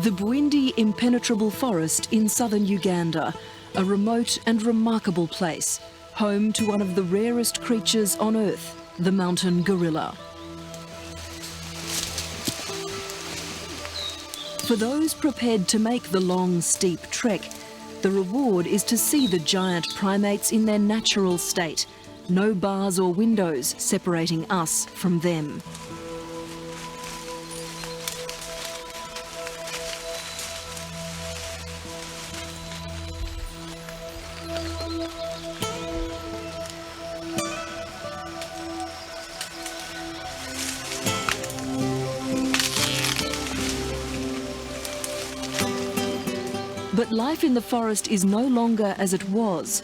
The Bwindi impenetrable forest in southern Uganda, a remote and remarkable place, home to one of the rarest creatures on Earth, the mountain gorilla. For those prepared to make the long, steep trek, the reward is to see the giant primates in their natural state, no bars or windows separating us from them. But life in the forest is no longer as it was.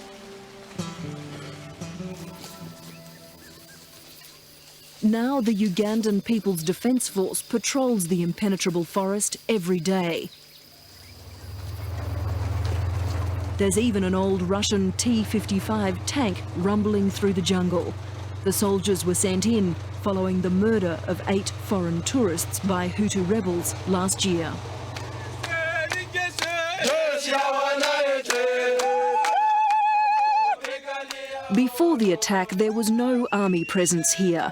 Now the Ugandan People's Defence Force patrols the impenetrable forest every day. There's even an old Russian T-55 tank rumbling through the jungle. The soldiers were sent in following the murder of 8 foreign tourists by Hutu rebels last year. Before the attack, there was no army presence here.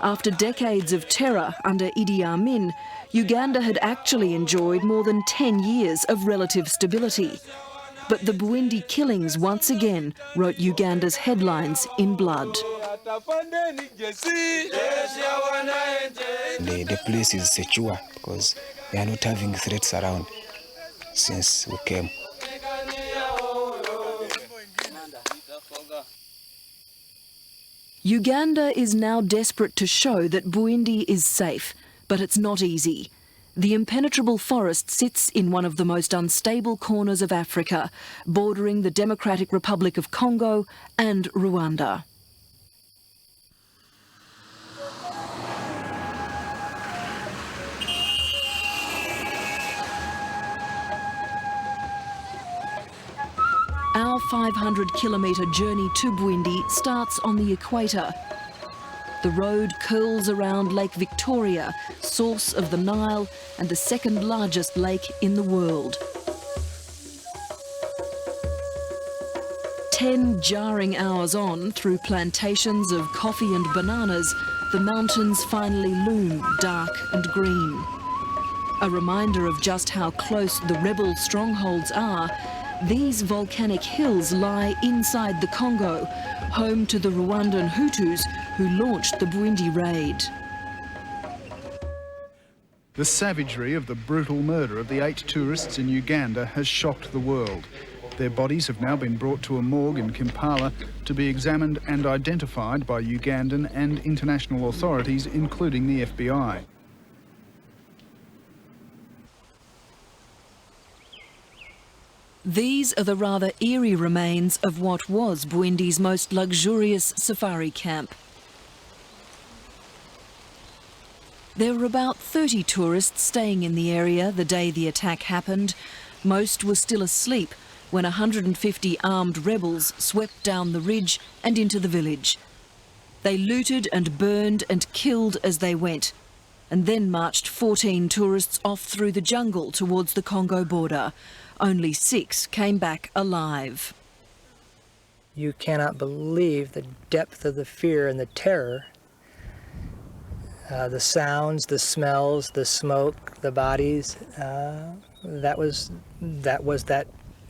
After decades of terror under Idi Amin, Uganda had actually enjoyed more than 10 years of relative stability. But the Bwindi killings once again wrote Uganda's headlines in blood. The place is secure because we are not having threats around since we came. Uganda is now desperate to show that Bwindi is safe, but it's not easy. The impenetrable forest sits in one of the most unstable corners of Africa, bordering the Democratic Republic of Congo and Rwanda. Our 500-kilometre journey to Bwindi starts on the equator. The road curls around Lake Victoria, source of the Nile and the second largest lake in the world. 10 jarring hours on, through plantations of coffee and bananas, the mountains finally loom dark and green. A reminder of just how close the rebel strongholds are. These volcanic hills lie inside the Congo, home to the Rwandan Hutus who launched the Bwindi raid. The savagery of the brutal murder of the 8 tourists in Uganda has shocked the world. Their bodies have now been brought to a morgue in Kampala to be examined and identified by Ugandan and international authorities, including the FBI. These are the rather eerie remains of what was Bwindi's most luxurious safari camp. There were about 30 tourists staying in the area the day the attack happened. Most were still asleep when 150 armed rebels swept down the ridge and into the village. They looted and burned and killed as they went, and then marched 14 tourists off through the jungle towards the Congo border. Only 6 came back alive. You cannot believe the depth of the fear and the terror. The sounds, the smells, the smoke, the bodies, that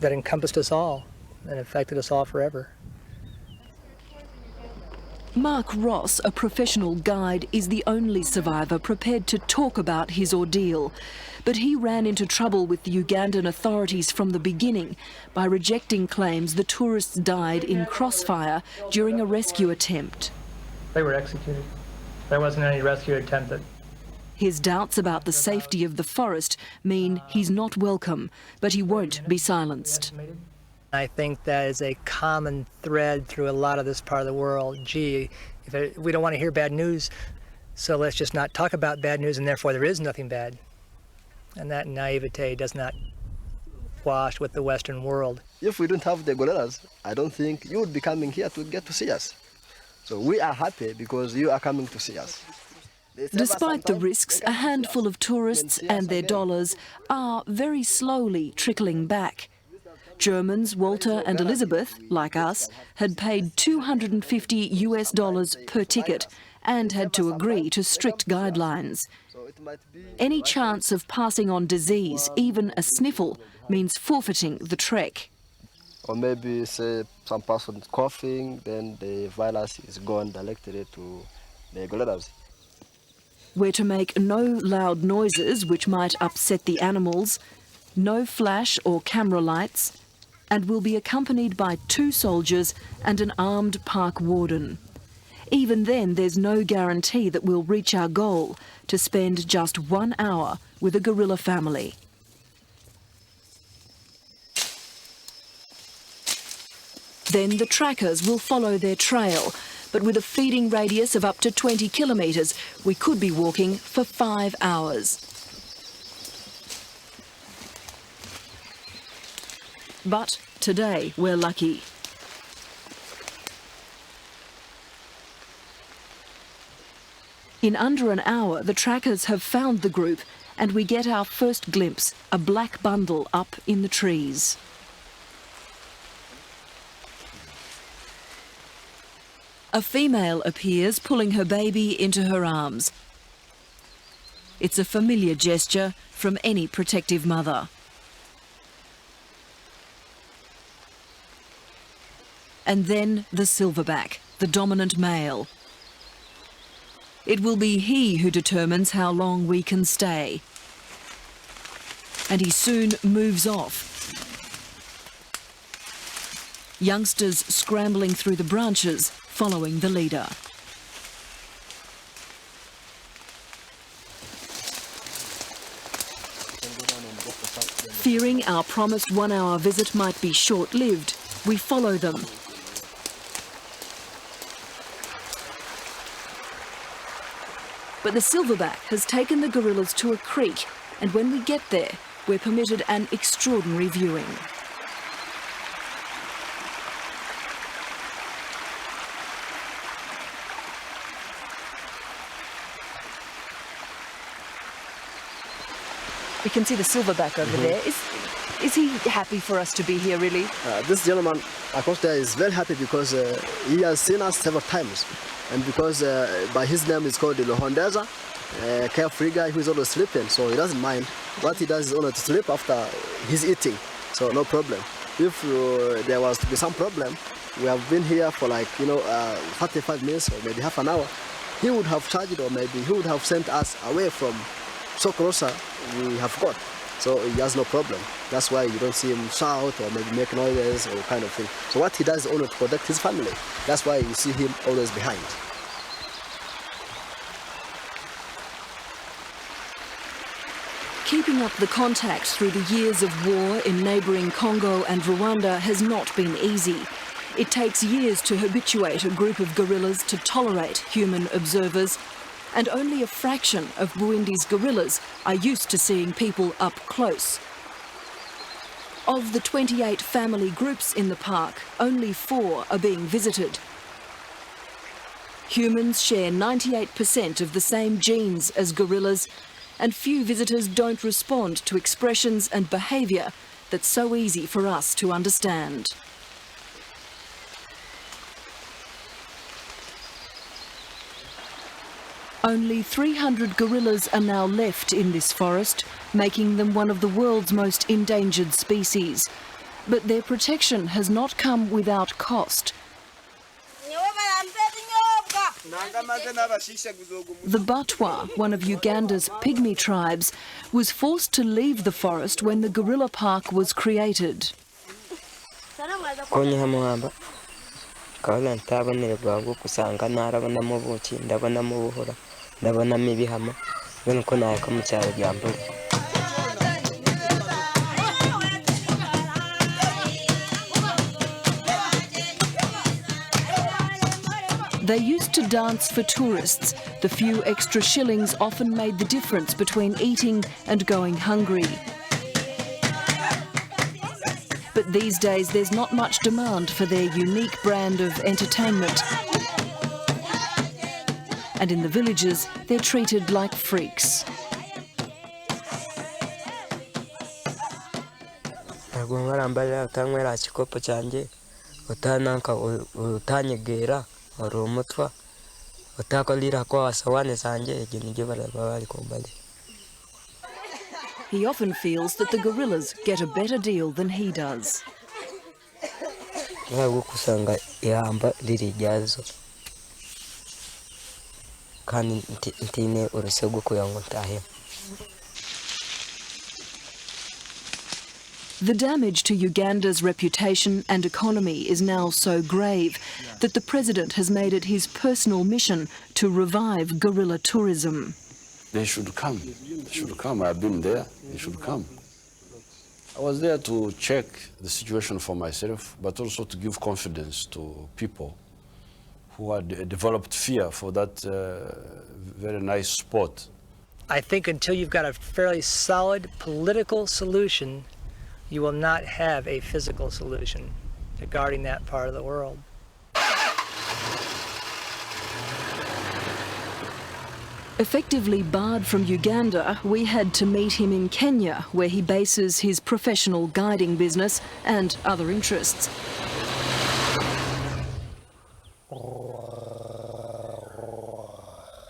encompassed us all and affected us all forever. Mark Ross, a professional guide, is the only survivor prepared to talk about his ordeal. But he ran into trouble with the Ugandan authorities from the beginning by rejecting claims the tourists died in crossfire during a rescue attempt. They were executed. There wasn't any rescue attempt. His doubts about the safety of the forest mean he's not welcome, but he won't be silenced. I think that is a common thread through a lot of this part of the world. Gee, we don't want to hear bad news, so let's just not talk about bad news, and therefore there is nothing bad. And that naivete does not wash with the Western world. If we don't have the gorillas, I don't think you would be coming here to get to see us. So we are happy because you are coming to see us. Despite the risks, a handful of tourists and their dollars are very slowly trickling back. Germans Walter and Elizabeth, like us, had paid $250 per ticket and had to agree to strict guidelines. Any chance of passing on disease, even a sniffle, means forfeiting the trek. Or maybe say some person coughing, then the virus is gone directly to the gorillas. We're to make no loud noises which might upset the animals, no flash or camera lights, and will be accompanied by 2 soldiers and an armed park warden. Even then, there's no guarantee that we'll reach our goal to spend just 1 hour with a gorilla family. Then the trackers will follow their trail, but with a feeding radius of up to 20 kilometres, we could be walking for 5 hours. But today we're lucky. In under an hour, the trackers have found the group and we get our first glimpse, a black bundle up in the trees. A female appears, pulling her baby into her arms. It's a familiar gesture from any protective mother. And then the silverback, the dominant male. It will be he who determines how long we can stay. And he soon moves off. Youngsters scrambling through the branches, following the leader. Fearing our promised 1 hour visit might be short-lived, we follow them. But the silverback has taken the gorillas to a creek, and when we get there, we're permitted an extraordinary viewing. We can see the silverback over there. Is he happy for us to be here, really? This gentleman across there is very happy because he has seen us several times. And because by his name is called the Lohondeza, carefree guy who is always sleeping, so he doesn't mind. What he does is only to sleep after he's eating, so no problem. If there was to be some problem, we have been here for 35 minutes or maybe half an hour, he would have charged or maybe he would have sent us away from so closer we have got. So he has no problem. That's why you don't see him shout or maybe make noises or kind of thing. So what he does is only to protect his family. That's why you see him always behind. Keeping up the contact through the years of war in neighbouring Congo and Rwanda has not been easy. It takes years to habituate a group of gorillas to tolerate human observers, and only a fraction of Burundi's gorillas are used to seeing people up close. Of the 28 family groups in the park, only 4 are being visited. Humans share 98% of the same genes as gorillas, and few visitors don't respond to expressions and behaviour that's so easy for us to understand. Only 300 gorillas are now left in this forest, making them one of the world's most endangered species. But their protection has not come without cost. The Batwa, one of Uganda's pygmy tribes, was forced to leave the forest when the gorilla park was created. They used to dance for tourists. The few extra shillings often made the difference between eating and going hungry. But these days there's not much demand for their unique brand of entertainment. and in the villages they're treated like freaks. He often feels that the guerrillas get a better deal than he does. The damage to Uganda's reputation and economy is now so grave that the president has made it his personal mission to revive guerrilla tourism. They should come. They should come. I've been there. They should come. I was there to check the situation for myself, but also to give confidence to people who had developed fear for that very nice spot. I think until you've got a fairly solid political solution, you will not have a physical solution to guarding that part of the world. Effectively barred from Uganda, we had to meet him in Kenya, where he bases his professional guiding business and other interests.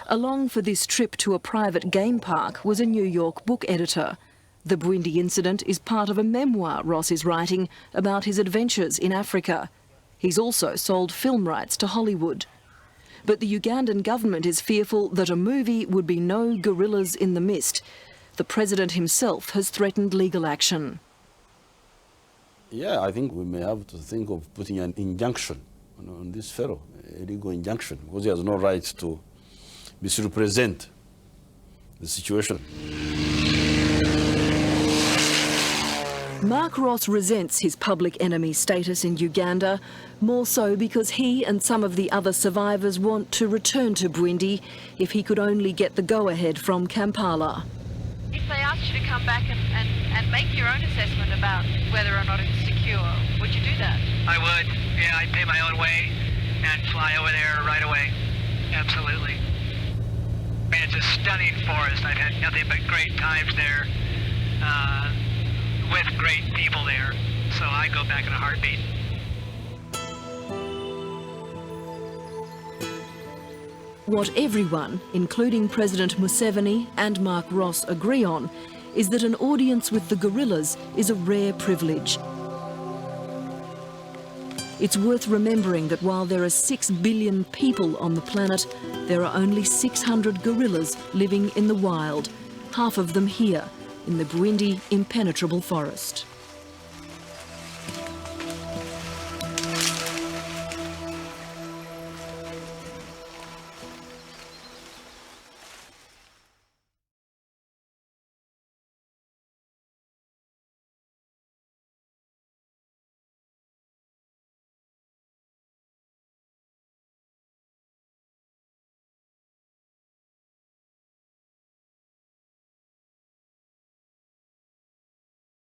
Along for this trip to a private game park was a New York book editor. The Bwindi incident is part of a memoir Ross is writing about his adventures in Africa. He's also sold film rights to Hollywood. But the Ugandan government is fearful that a movie would be no guerrillas in the mist. The president himself has threatened legal action. Yeah, I think we may have to think of putting an injunction on this fellow, a legal injunction, because he has no right to misrepresent the situation. Mark Ross resents his public enemy status in Uganda, more so because he and some of the other survivors want to return to Bwindi if he could only get the go-ahead from Kampala. If they asked you to come back and make your own assessment about whether or not it's secure, would you do that? I would. Yeah, I'd pay my own way and fly over there right away. Absolutely. I mean, it's a stunning forest. I've had nothing but great times there. With great people there, so I go back in a heartbeat. What everyone, including President Museveni and Mark Ross, agree on is that an audience with the guerrillas is a rare privilege. It's worth remembering that while there are 6 billion people on the planet, there are only 600 gorillas living in the wild, half of them here in the Bwindi impenetrable forest.